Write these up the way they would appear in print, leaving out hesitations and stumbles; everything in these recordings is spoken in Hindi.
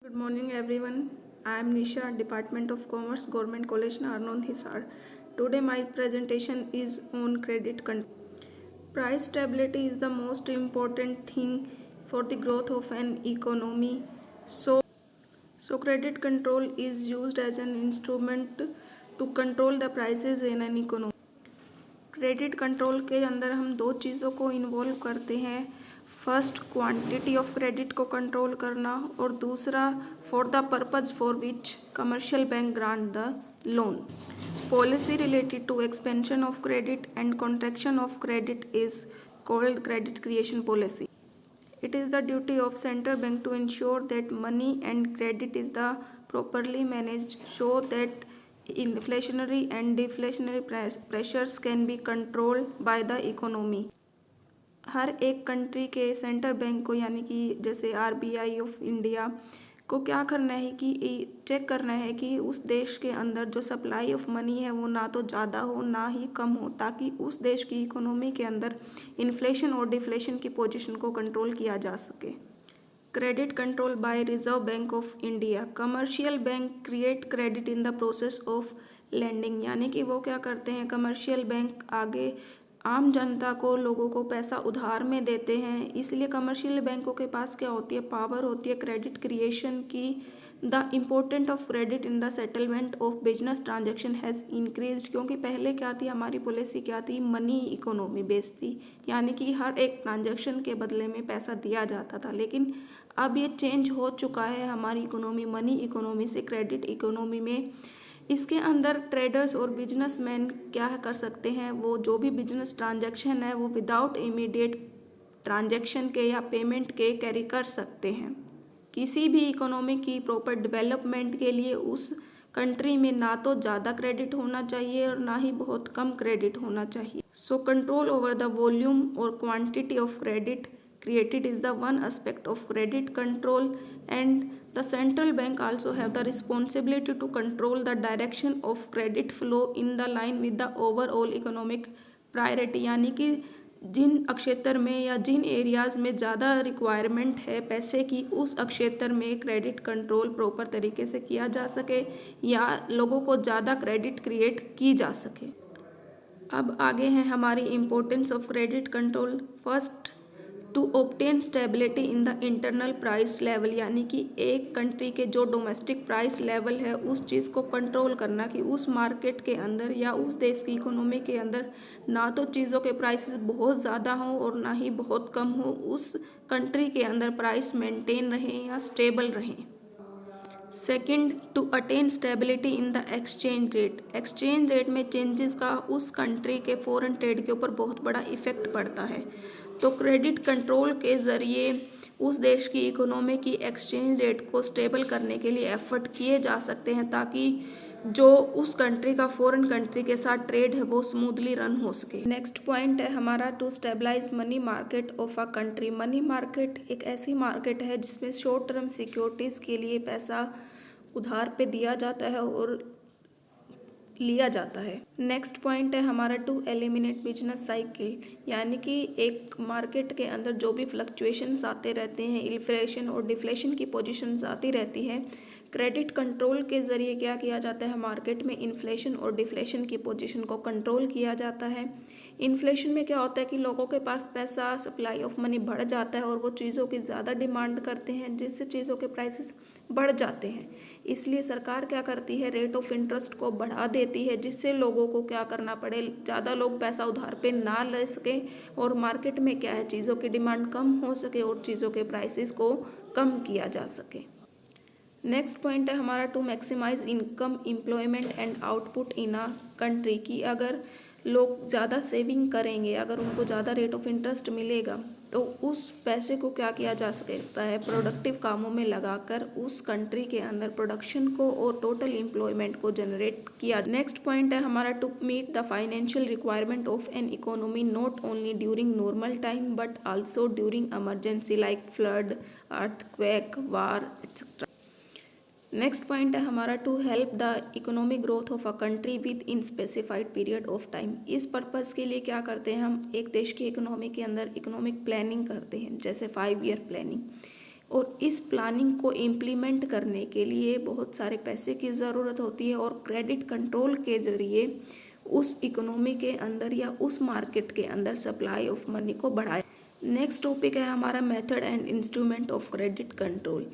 Good morning everyone. I am Nisha, Department of Commerce, Government College Narnon Hisar. Today my presentation is on credit control. Price stability is the most important thing for the growth of an economy. So credit control is used as an instrument to control the prices in an economy. Credit control के अंदर हम दो चीज़ों को इन्वॉल्व करते हैं। फर्स्ट, क्वांटिटी ऑफ क्रेडिट को कंट्रोल करना, और दूसरा, for the purpose for which commercial bank grant the loan. Policy related to expansion of credit and contraction of credit is called credit creation policy. It is the duty of central bank to ensure that money and credit is the properly managed so that inflationary and deflationary pressures can be controlled by the economy. हर एक कंट्री के सेंट्रल बैंक को, यानी कि जैसे आरबीआई ऑफ इंडिया को क्या करना है कि चेक करना है कि उस देश के अंदर जो सप्लाई ऑफ मनी है वो ना तो ज़्यादा हो ना ही कम हो, ताकि उस देश की इकोनॉमी के अंदर इन्फ्लेशन और डिफ्लेशन की पोजीशन को कंट्रोल किया जा सके. Credit control by Reserve Bank of India. Commercial bank create credit in the process of lending, यानी कि वो क्या करते हैं, कमर्शियल बैंक आगे आम जनता को, लोगों को पैसा उधार में देते हैं. इसलिए कमर्शियल बैंकों के पास क्या होती है, पावर होती है क्रेडिट क्रिएशन की. The important of credit in the settlement of business transaction has increase, क्योंकि पहले क्या थी, हमारी पॉलिसी क्या थी, मनी इकोनॉमी बेस्ड थी, यानी कि हर एक ट्रांजेक्शन के बदले में पैसा दिया जाता था. लेकिन अब ये चेंज हो चुका है, हमारी इकोनॉमी मनी इकोनॉमी से क्रेडिट इकोनॉमी में. इसके अंदर ट्रेडर्स और बिजनेसमैन क्या कर सकते हैं, वो जो भी बिजनेस ट्रांजैक्शन है वो विदाउट इमीडिएट ट्रांजैक्शन के या पेमेंट के कैरी कर सकते हैं. किसी भी इकोनॉमी की प्रॉपर डेवलपमेंट के लिए उस कंट्री में ना तो ज़्यादा क्रेडिट होना चाहिए और ना ही बहुत कम क्रेडिट होना चाहिए. So control over the volume और quantity of credit created is the one aspect of credit control, and the central bank also have the responsibility to control the direction of credit flow in the line with the overall economic priority. यानी कि जिन क्षेत्र में या जिन एरियाज में ज़्यादा रिक्वायरमेंट है पैसे की, उस क्षेत्र में क्रेडिट कंट्रोल प्रॉपर तरीके से किया जा सके या लोगों को ज़्यादा क्रेडिट क्रिएट की जा सके. अब आगे हैं हमारी importance of credit control. First, to obtain stability in the internal price level, यानी कि एक कंट्री के जो डोमेस्टिक प्राइस लेवल है उस चीज़ को कंट्रोल करना कि उस मार्केट के अंदर या उस देश की इकोनॉमी के अंदर ना तो चीज़ों के प्राइसेस बहुत ज़्यादा हों और ना ही बहुत कम हो, उस कंट्री के अंदर प्राइस मेंटेन रहें या स्टेबल रहें. Second, to attain stability in the exchange rate. Exchange rate में चेंजेस का उस कंट्री के फॉरेन ट्रेड के ऊपर बहुत बड़ा इफेक्ट पड़ता है. तो क्रेडिट कंट्रोल के ज़रिए उस देश की इकोनॉमी की एक्सचेंज रेट को स्टेबल करने के लिए एफर्ट किए जा सकते हैं, ताकि जो उस कंट्री का फॉरेन कंट्री के साथ ट्रेड है वो स्मूथली रन हो सके. नेक्स्ट पॉइंट है हमारा, to stabilize money market of a country. Money market एक ऐसी मार्केट है जिसमें शॉर्ट टर्म सिक्योरिटीज़ के लिए पैसा उधार पे दिया जाता है और लिया जाता है. नेक्स्ट पॉइंट है हमारा, टू एलिमिनेट बिजनेस साइकिल, यानी कि एक मार्केट के अंदर जो भी फ्लक्चुएशंस आते रहते हैं, इन्फ्लेशन और डिफ्लेशन की पोजीशंस आती रहती है, क्रेडिट कंट्रोल के ज़रिए क्या किया जाता है, मार्केट में इन्फ्लेशन और डिफ्लेशन की पोजीशन को कंट्रोल किया जाता है. इन्फ्लेशन में क्या होता है कि लोगों के पास पैसा, सप्लाई ऑफ मनी बढ़ जाता है और वो चीज़ों की ज़्यादा डिमांड करते हैं, जिससे चीज़ों के प्राइसेस बढ़ जाते हैं. इसलिए सरकार क्या करती है, रेट ऑफ इंटरेस्ट को बढ़ा देती है, जिससे लोगों को क्या करना पड़े, ज़्यादा लोग पैसा उधार पे ना ले सकें और मार्केट में क्या है, चीज़ों की डिमांड कम हो सके और चीज़ों के प्राइसेस को कम किया जा सके. नेक्स्ट पॉइंट है हमारा, to maximize income, employment and output in a country. की अगर लोग ज़्यादा सेविंग करेंगे, अगर उनको ज़्यादा रेट ऑफ इंटरेस्ट मिलेगा, तो उस पैसे को क्या किया जा सकता है, प्रोडक्टिव कामों में लगाकर उस कंट्री के अंदर प्रोडक्शन को और टोटल एम्प्लॉयमेंट को जनरेट किया. नेक्स्ट पॉइंट है हमारा, to meet the financial requirement of an economy not only during normal time but also during emergency like flood, earthquake, war etcetera. Next point है हमारा, to help the economic growth of a country within specified period of time. इस पर्पज़ के लिए क्या करते हैं हम, एक देश की इकोनॉमी के अंदर इकोनॉमिक प्लानिंग करते हैं, जैसे 5 ईयर प्लानिंग. और इस प्लानिंग को इम्प्लीमेंट करने के लिए बहुत सारे पैसे की ज़रूरत होती है और क्रेडिट कंट्रोल के ज़रिए उस इकोनॉमी के अंदर या उस मार्केट के अंदर सप्लाई ऑफ मनी को बढ़ाए। नेक्स्ट टॉपिक है हमारा method and instrument of credit control.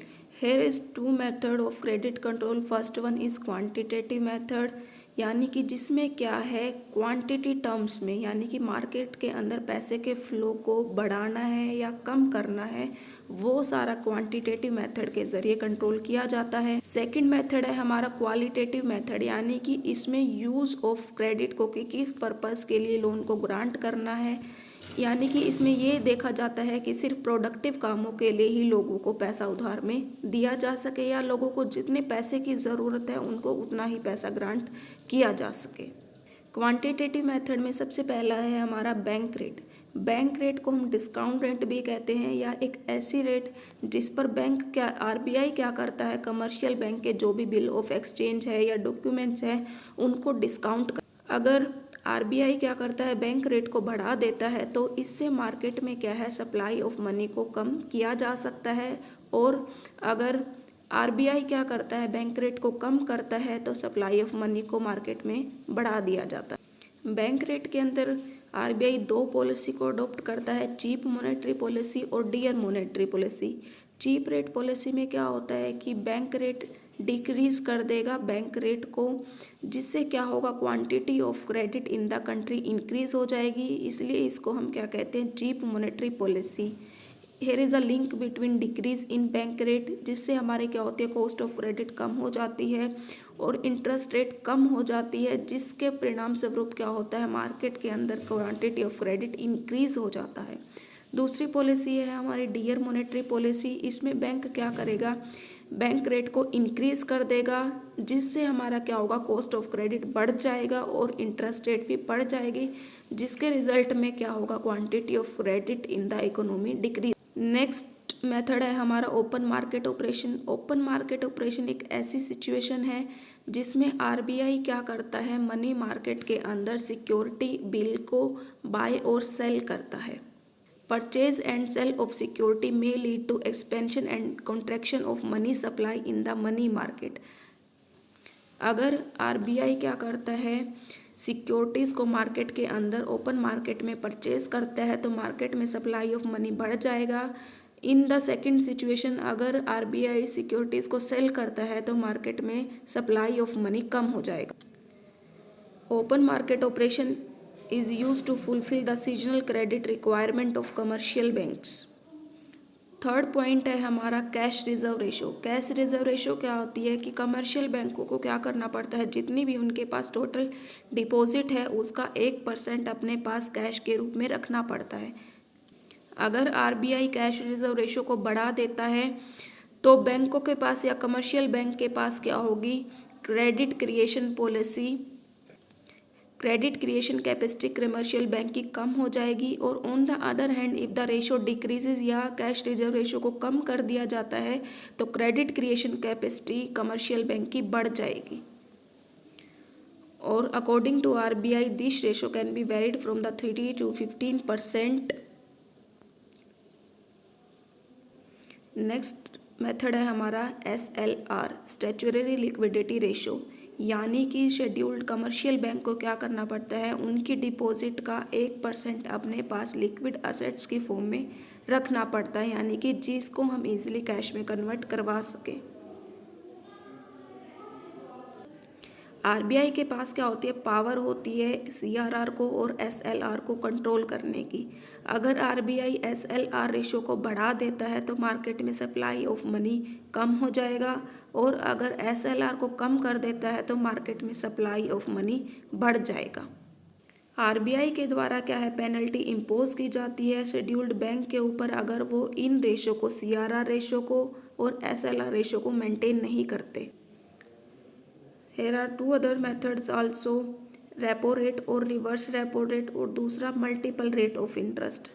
Here is two method of credit control. First one is quantitative method, यानी कि जिसमें क्या है क्वांटिटी टर्म्स में, यानी कि मार्केट के अंदर पैसे के फ्लो को बढ़ाना है या कम करना है, वो सारा क्वांटिटेटिव मेथड के जरिए कंट्रोल किया जाता है। सेकंड मेथड है हमारा क्वालिटेटिव मेथड, यानी कि इसमें यूज ऑफ क्रेडिट को कि किस पर्पस के लिए लोन को ग्रांट करना है, यानी कि इसमें ये देखा जाता है कि सिर्फ प्रोडक्टिव कामों के लिए ही लोगों को पैसा उधार में दिया जा सके या लोगों को जितने पैसे की ज़रूरत है उनको उतना ही पैसा ग्रांट किया जा सके। क्वांटिटेटिव मेथड में सबसे पहला है हमारा बैंक रेट। बैंक रेट को हम डिस्काउंट रेट भी कहते हैं, या एक ऐसी रेट जिस पर बैंक क्या आरबीआई क्या करता है, कमर्शियल बैंक के जो भी बिल ऑफ एक्सचेंज है या डॉक्यूमेंट्स है उनको डिस्काउंट कर। अगर आरबीआई क्या करता है, बैंक रेट को बढ़ा देता है, तो इससे मार्केट में क्या है, सप्लाई ऑफ मनी को कम किया जा सकता है। और अगर आरबीआई क्या करता है, बैंक रेट को कम करता है, तो सप्लाई ऑफ मनी को मार्केट में बढ़ा दिया जाता है। बैंक रेट के अंदर आरबीआई दो पॉलिसी को अडॉप्ट करता है, चीप मॉनेटरी पॉलिसी और dear monetary policy. Cheap rate policy में क्या होता है कि बैंक रेट डिक्रीज कर देगा बैंक रेट को, जिससे क्या होगा, quantity of credit in the country increase हो जाएगी, इसलिए इसको हम क्या कहते हैं, cheap monetary policy. Here is a link between decrease in bank rate, जिससे हमारे क्या होती है, कॉस्ट ऑफ क्रेडिट कम हो जाती है और इंटरेस्ट रेट कम हो जाती है, जिसके परिणाम स्वरूप क्या होता है, मार्केट के अंदर क्वांटिटी ऑफ क्रेडिट इंक्रीज हो जाता है। दूसरी पॉलिसी है हमारी डियर मॉनेटरी पॉलिसी। इसमें बैंक क्या करेगा, बैंक रेट को इंक्रीज कर देगा, जिससे हमारा क्या होगा, कॉस्ट ऑफ क्रेडिट बढ़ जाएगा और इंटरेस्ट रेट भी बढ़ जाएगी, जिसके रिजल्ट में क्या होगा, quantity of credit in the economy decrease. Next method है हमारा open market operation. Open market operation एक ऐसी सिचुएशन है जिसमें आरबीआई क्या करता है, मनी मार्केट के अंदर सिक्योरिटी बिल को बाय और सेल करता है। Purchase and sell of security may lead to expansion and contraction of money supply in the money market. अगर आरबीआई क्या करता है, सिक्योरिटीज़ को मार्केट के अंदर ओपन मार्केट में परचेज करता है, तो मार्केट में सप्लाई ऑफ मनी बढ़ जाएगा। इन द सेकेंड सिचुएशन, अगर आरबीआई सिक्योरिटीज़ को सेल करता है तो मार्केट में सप्लाई ऑफ मनी कम हो जाएगा। Open market operation is used to fulfill the seasonal credit requirement of commercial banks. Third point है हमारा cash reserve ratio. Cash reserve ratio क्या होती है कि कमर्शियल बैंकों को क्या करना पड़ता है, जितनी भी उनके पास टोटल डिपॉजिट है उसका 1% अपने पास कैश के रूप में रखना पड़ता है। अगर आरबीआई कैश रिजर्व रेशो को बढ़ा देता है तो बैंकों के पास या कमर्शियल बैंक के पास क्या होगी, credit creation policy, credit creation capacity commercial bank की कम हो जाएगी। और on the other hand if the ratio decreases या कैश रिजर्व रेशो को कम कर दिया जाता है तो credit creation capacity commercial bank की बढ़ जाएगी। और according to RBI this ratio can be varied from the 30 to 15%। Next method है हमारा SLR, स्टैट्यूटरी लिक्विडिटी रेशो, यानी कि शेड्यूल्ड कमर्शियल बैंक को क्या करना पड़ता है, उनकी डिपॉजिट का 1% अपने पास लिक्विड असेट्स की फॉर्म में रखना पड़ता है, यानी कि जिसको हम इजीली कैश में कन्वर्ट करवा सकें। आरबीआई के पास क्या होती है, पावर होती है सीआरआर को और एसएलआर को कंट्रोल करने की। अगर आरबीआई एसएलआर रेशो को बढ़ा देता है तो मार्केट में सप्लाई ऑफ मनी कम हो जाएगा, और अगर एसएलआर को कम कर देता है तो मार्केट में सप्लाई ऑफ मनी बढ़ जाएगा। आरबीआई के द्वारा क्या है, पेनल्टी इम्पोज की जाती है शेड्यूल्ड बैंक के ऊपर अगर वो इन रेशो को, सीआरआर रेशो को और एसएलआर रेशो को मेंटेन नहीं करते। Here are two other methods also, repo rate और रिवर्स रेपो रेट, और दूसरा multiple rate of interest.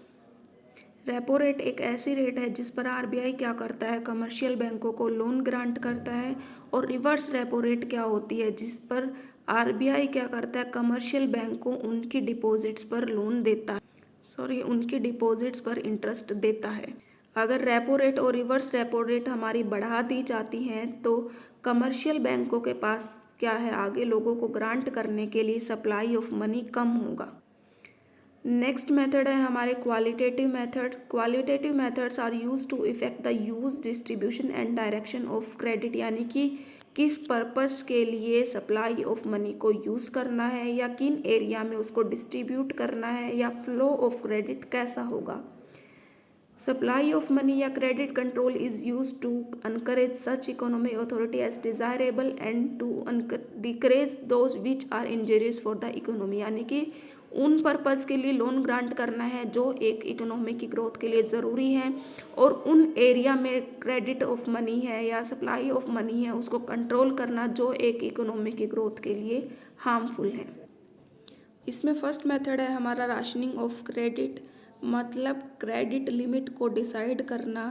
Repo rate एक ऐसी रेट है जिस पर आरबीआई क्या करता है, कमर्शियल बैंकों को लोन ग्रांट करता है, और रिवर्स रेपो रेट क्या होती है जिस पर आरबीआई क्या करता है, कमर्शियल बैंक को उनकी डिपॉजिट्स पर लोन देता है, उनकी डिपॉजिट्स पर इंटरेस्ट देता है। अगर रेपो रेट और रिवर्स रेपो रेट हमारी बढ़ा दी जाती हैं तो कमर्शियल बैंकों के पास क्या है, आगे लोगों को ग्रांट करने के लिए सप्लाई ऑफ मनी कम होगा। नेक्स्ट मेथड है हमारे qualitative method. Qualitative methods are use to effect the use, distribution and direction of credit, यानी कि किस पर्पस के लिए सप्लाई ऑफ मनी को यूज़ करना है या किन एरिया में उसको डिस्ट्रीब्यूट करना है या फ्लो ऑफ क्रेडिट कैसा होगा। Supply of money या credit control is used to encourage such economic authority as desirable and to decrease those which are injurious for the economy, यानी कि उन पर्पज़ के लिए लोन ग्रांट करना है जो एक इकोनॉमी की ग्रोथ के लिए ज़रूरी है, और उन एरिया में क्रेडिट ऑफ मनी है या सप्लाई ऑफ मनी है उसको कंट्रोल करना जो एक इकोनॉमी की ग्रोथ के लिए हार्मफुल है। इसमें फर्स्ट मेथड है हमारा राशनिंग ऑफ क्रेडिट, मतलब क्रेडिट लिमिट को डिसाइड करना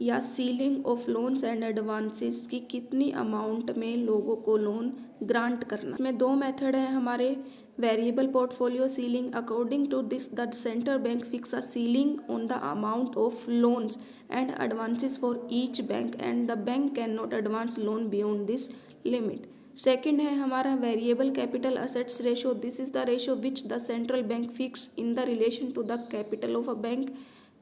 या ceiling of loans and advances की कितनी अमाउंट में लोगों को लोन ग्रांट करना। इसमें दो मेथड हैं हमारे। Variable portfolio ceiling, according to this the central bank fix a ceiling on the amount of loans and advances for each bank and the bank can not advance loan beyond this limit. Second है हमारा variable capital assets ratio. This is the ratio which the central bank fix in the relation to the capital of a bank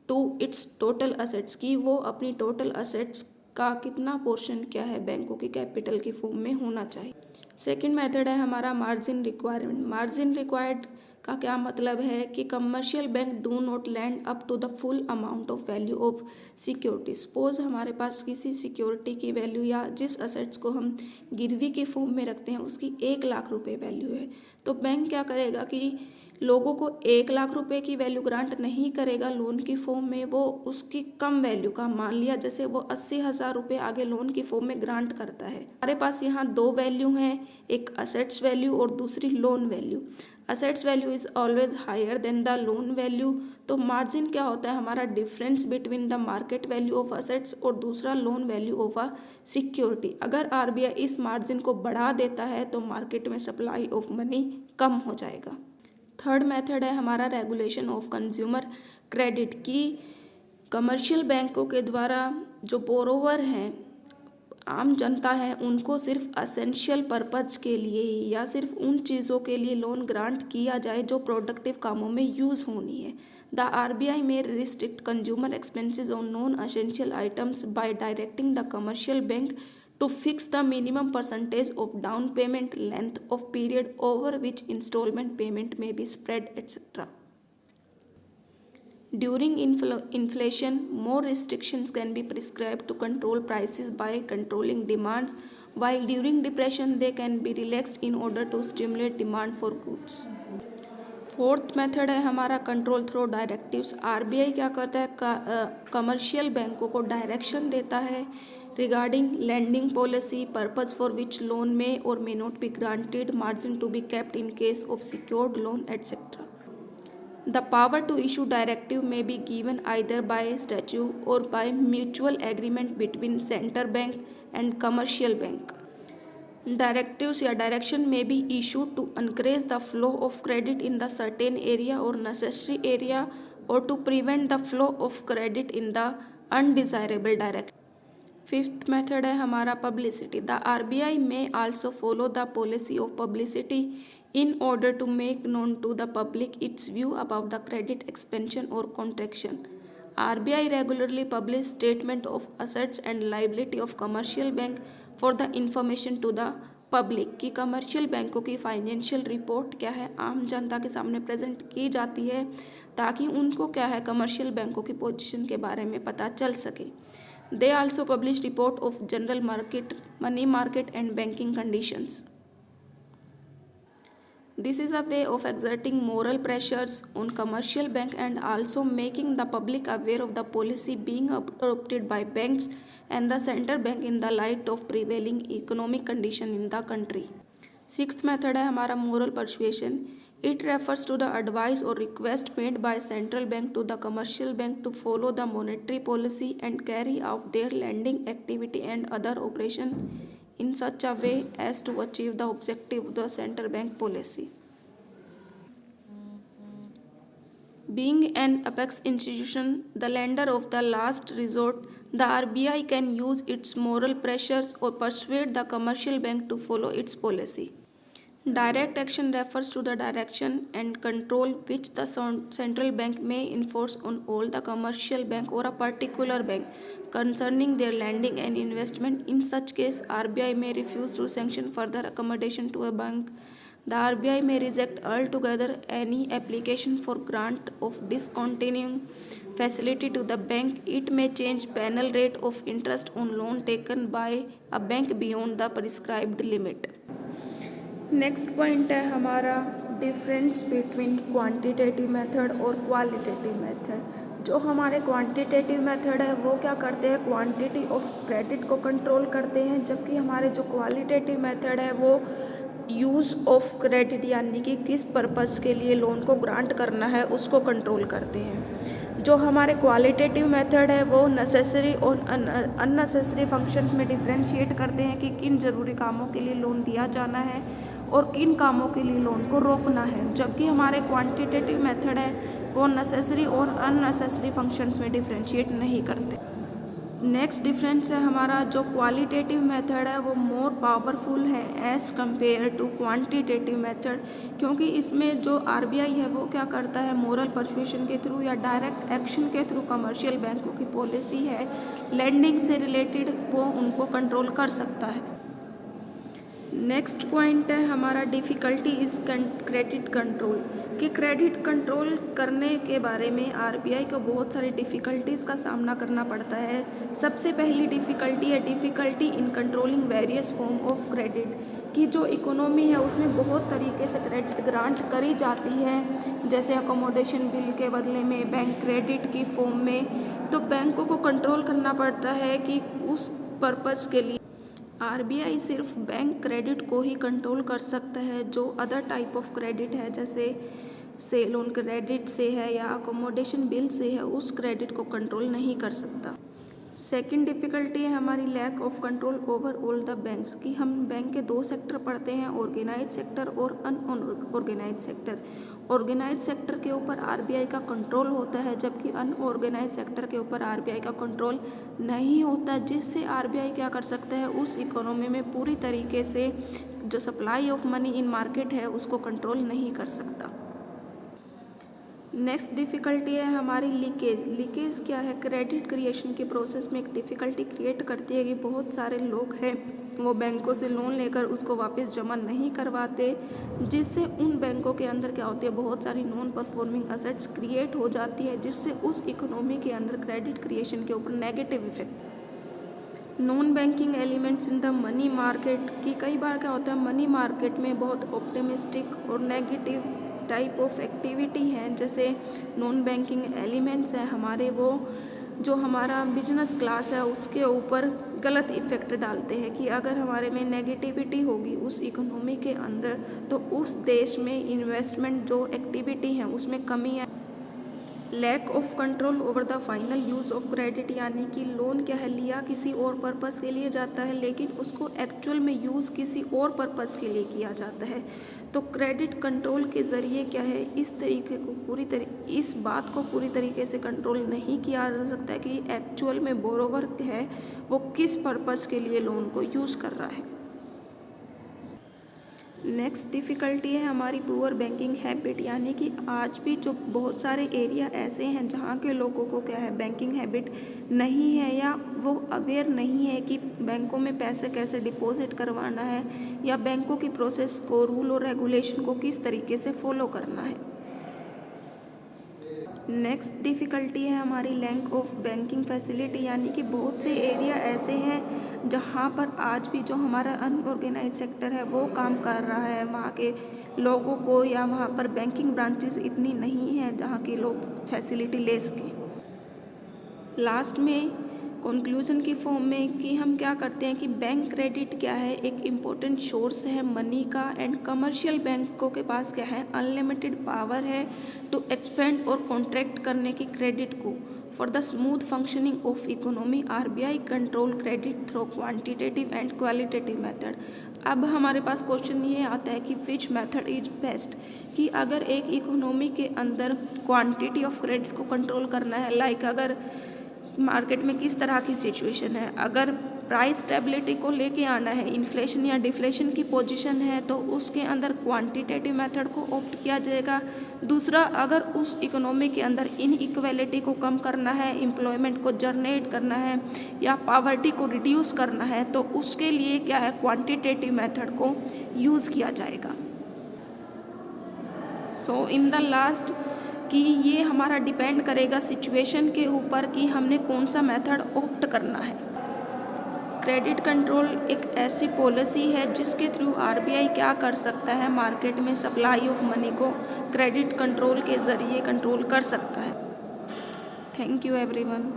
to its total assets, की वो अपनी टोटल असेट्स का कितना पोर्शन क्या है बैंकों की कैपिटल की फॉर्म में होना चाहिए। सेकेंड मेथड है हमारा मार्जिन रिक्वायरमेंट। मार्जिन रिक्वायर्ड का क्या मतलब है कि commercial bank do not lend up to the full amount of value of security. Suppose हमारे पास किसी सिक्योरिटी की वैल्यू या जिस असेट्स को हम गिरवी के फॉर्म में रखते हैं उसकी 1,00,000 रुपये वैल्यू है, तो बैंक क्या करेगा कि लोगों को 1,00,000 रुपये की वैल्यू ग्रांट नहीं करेगा लोन की फॉर्म में, वो उसकी कम वैल्यू का, मान लिया जैसे वो 80,000 रुपये आगे लोन की फॉर्म में ग्रांट करता है। हमारे पास यहाँ दो वैल्यू हैं, एक असेट्स वैल्यू और दूसरी loan value. Assets value is always higher than the loan value, तो मार्जिन क्या होता है हमारा difference between the market value of assets और दूसरा loan value of a security. अगर आरबीआई इस मार्जिन को बढ़ा देता है तो मार्केट में सप्लाई ऑफ मनी कम हो जाएगा। थर्ड मेथड है हमारा रेगुलेशन ऑफ कंज्यूमर क्रेडिट, की कमर्शियल बैंकों के द्वारा जो बोरोवर हैं, आम जनता है, उनको सिर्फ असेंशियल पर्पज के लिए या सिर्फ उन चीज़ों के लिए लोन ग्रांट किया जाए जो प्रोडक्टिव कामों में यूज़ होनी है। द आरबीआई में restrict consumer expenses on non essential items bye directing the commercial bank to fix the minimum percentage of down payment, length of period over which installment payment may be spread, etc. During inflation, more restrictions can be prescribed to control prices by controlling demands, while during depression they can be relaxed in order to stimulate demand for goods. Fourth method है हमारा कंट्रोल थ्रू डायरेक्टिव्स। आरबीआई क्या करता है, कमर्शियल बैंकों को डायरेक्शन देता है regarding lending policy, purpose for which loan may or may not be granted, margin to be kept in case of secured loan etcetera. The power to issue directive may be given either by statute or by mutual agreement between central bank and commercial bank. Directives या direction may be issued to encourage the flow of credit in the certain area or necessary area or to prevent the flow of credit in the undesirable direction. Fifth method है हमारा पब्लिसिटी। द आरबीआई में also follow the policy of publicity in order to make known to the public its view about the credit expansion or contraction. RBI regularly publish statement of assets and liability of commercial bank for the information to the public की कमर्शियल बैंकों की फाइनेंशियल रिपोर्ट क्या है आम जनता के सामने प्रेजेंट की जाती है ताकि उनको क्या है कमर्शियल बैंकों की पोजीशन के बारे में पता चल सके। They also publish report of general market, money market and banking conditions. This is a way of exerting moral pressures on commercial bank and also making the public aware of the policy being adopted by banks and the central bank in the light of prevailing economic condition in the country. Sixth method है हमारा moral persuasion. It refers to the advice or request made by central bank to the commercial bank to follow the monetary policy and carry out their lending activity and other operation in such a way as to achieve the objective of the central bank policy. Being an apex institution, the lender of the last resort, the RBI can use its moral pressures or persuade the commercial bank to follow its policy. Direct action refers to the direction and control which the central bank may enforce on all the commercial bank or a particular bank concerning their lending and investment. In such case, RBI may refuse to sanction further accommodation to a bank. The RBI may reject altogether any application for grant of discontinuing facility to the bank. It may change penal rate of interest on loan taken by a bank beyond the prescribed limit. Next point है हमारा डिफरेंस बिटवीन क्वांटिटेटिव मेथड और क्वालिटेटिव मेथड। जो हमारे क्वांटिटेटिव मेथड है वो क्या करते हैं, क्वांटिटी ऑफ क्रेडिट को कंट्रोल करते हैं, जबकि हमारे जो क्वालिटेटिव मेथड है वो यूज़ ऑफ क्रेडिट यानी कि किस पर्पस के लिए लोन को ग्रांट करना है उसको कंट्रोल करते हैं। जो हमारे क्वालिटेटिव मेथड है वो नेसेसरी और अननेसेसरी फंक्शंस में डिफरेंशिएट करते हैं कि किन ज़रूरी कामों के लिए लोन दिया जाना है और किन कामों के लिए लोन को रोकना है, जबकि हमारे क्वांटिटेटिव मेथड है वो नेसेसरी और अननेसेसरी फंक्शंस में डिफरेंशिएट नहीं करते। नेक्स्ट डिफरेंस है हमारा जो क्वालिटेटिव मेथड है वो मोर पावरफुल है as compare to quantitative method, क्योंकि इसमें जो आरबीआई है वो क्या करता है, मोरल परसुएशन के थ्रू या डायरेक्ट एक्शन के थ्रू कमर्शियल बैंकों की पॉलिसी है लेंडिंग से रिलेटेड वो उनको कंट्रोल कर सकता है। नेक्स्ट पॉइंट है हमारा डिफ़िकल्टी इज़ क्रेडिट कंट्रोल, कि क्रेडिट कंट्रोल करने के बारे में आरबीआई को बहुत सारी डिफ़िकल्टीज़ का सामना करना पड़ता है। सबसे पहली डिफ़िकल्टी है difficulty in controlling various form of credit, कि जो इकोनॉमी है उसमें बहुत तरीके से क्रेडिट ग्रांट करी जाती है, जैसे अकोमोडेशन बिल के बदले में, बैंक क्रेडिट की फॉर्म में। तो बैंकों को कंट्रोल करना पड़ता है कि उस पर्पज़ के लिए आरबीआई सिर्फ बैंक क्रेडिट को ही कंट्रोल कर सकता है, जो अदर टाइप ऑफ क्रेडिट है जैसे लोन क्रेडिट से है या अकोमोडेशन बिल से है, उस क्रेडिट को कंट्रोल नहीं कर सकता। सेकंड डिफ़िकल्टी है हमारी lack of control over all the banks, कि हम बैंक के दो सेक्टर पढ़ते हैं, ऑर्गेनाइज सेक्टर और अनऑर्गेनाइज सेक्टर। ऑर्गेनाइज सेक्टर के ऊपर आरबीआई का कंट्रोल होता है, जबकि अनऑर्गेनाइज सेक्टर के ऊपर आरबीआई का कंट्रोल नहीं होता, जिससे आरबीआई क्या कर सकता है, उस इकोनॉमी में पूरी तरीके से जो supply of money in market है उसको कंट्रोल नहीं कर सकता। नेक्स्ट डिफ़िकल्टी है हमारी लीकेज। लीकेज क्या है, क्रेडिट क्रिएशन के प्रोसेस में एक डिफ़िकल्टी क्रिएट करती है कि बहुत सारे लोग हैं वो बैंकों से लोन लेकर उसको वापस जमा नहीं करवाते, जिससे उन बैंकों के अंदर क्या होती है, बहुत सारी नॉन परफॉर्मिंग असेट्स क्रिएट हो जाती है, जिससे उस इकोनॉमी के अंदर क्रेडिट क्रिएशन के ऊपर negative effect. Non banking elements in the money market, की कई बार क्या होता है मनी मार्केट में बहुत ऑप्टिमिस्टिक और नेगेटिव टाइप ऑफ एक्टिविटी हैं, जैसे नॉन बैंकिंग एलिमेंट्स हैं हमारे, वो जो हमारा बिजनेस क्लास है उसके ऊपर गलत इफ़ेक्ट डालते हैं, कि अगर हमारे में नेगेटिविटी होगी उस इकोनॉमी के अंदर तो उस देश में इन्वेस्टमेंट जो एक्टिविटी है उसमें कमी है। Lack of control over the final use of credit, यानी कि लोन क्या है, लिया किसी और पर्पज़ के लिए जाता है लेकिन उसको एक्चुअल में यूज़ किसी और पर्पज़ के लिए किया जाता है। तो क्रेडिट कंट्रोल के ज़रिए क्या है, इस बात को पूरी तरीके से कंट्रोल नहीं किया जा सकता है कि एक्चुअल में बोरोवर है वो किस पर्पज़ के लिए लोन को यूज़ कर रहा है। नेक्स्ट डिफ़िकल्टी है हमारी पुअर बैंकिंग हैबिट, यानी कि आज भी जो बहुत सारे एरिया ऐसे हैं जहाँ के लोगों को क्या है बैंकिंग हैबिट नहीं है, या वो अवेयर नहीं है कि बैंकों में पैसे कैसे डिपॉजिट करवाना है या बैंकों की प्रोसेस को, रूल और रेगुलेशन को किस तरीके से फॉलो करना है। नेक्स्ट डिफ़िकल्टी है हमारी लैक ऑफ बैंकिंग फैसिलिटी, यानी कि बहुत से एरिया ऐसे हैं जहाँ पर आज भी जो हमारा अनऑर्गेनाइज सेक्टर है वो काम कर रहा है, वहाँ के लोगों को या वहाँ पर बैंकिंग ब्रांचेस इतनी नहीं हैं जहाँ के लोग फैसिलिटी ले सकें। लास्ट में कंक्लूजन की फॉर्म में कि हम क्या करते हैं कि बैंक क्रेडिट क्या है, एक इम्पोर्टेंट सोर्स है मनी का, एंड कमर्शियल बैंकों के पास क्या है, अनलिमिटेड पावर है टू एक्सपेंड और कॉन्ट्रैक्ट करने की क्रेडिट को। For the smooth functioning of economy, RBI control credit through quantitative and qualitative method. अब हमारे पास क्वेश्चन ये आता है कि विच मेथड इज बेस्ट, कि अगर एक इकोनॉमी के अंदर क्वांटिटी ऑफ क्रेडिट को कंट्रोल करना है, लाइक अगर मार्केट में किस तरह की सिचुएशन है, अगर प्राइस स्टेबिलिटी को लेके आना है, इन्फ्लेशन या डिफ्लेशन की पोजीशन है, तो उसके अंदर क्वांटिटेटिव मेथड को ऑप्ट किया जाएगा। दूसरा, अगर उस इकोनॉमी के अंदर इनइक्वालिटी को कम करना है, एम्प्लॉयमेंट को जनरेट करना है या पॉवर्टी को रिड्यूस करना है, तो उसके लिए क्या है, क्वांटिटेटिव मेथड को यूज़ किया जाएगा। सो इन द लास्ट कि ये हमारा डिपेंड करेगा सिचुएशन के ऊपर कि हमने कौन सा मेथड ऑप्ट करना है। क्रेडिट कंट्रोल एक ऐसी पॉलिसी है जिसके थ्रू आरबीआई क्या कर सकता है, मार्केट में सप्लाई ऑफ मनी को क्रेडिट कंट्रोल के ज़रिए कंट्रोल कर सकता है। Thank you everyone.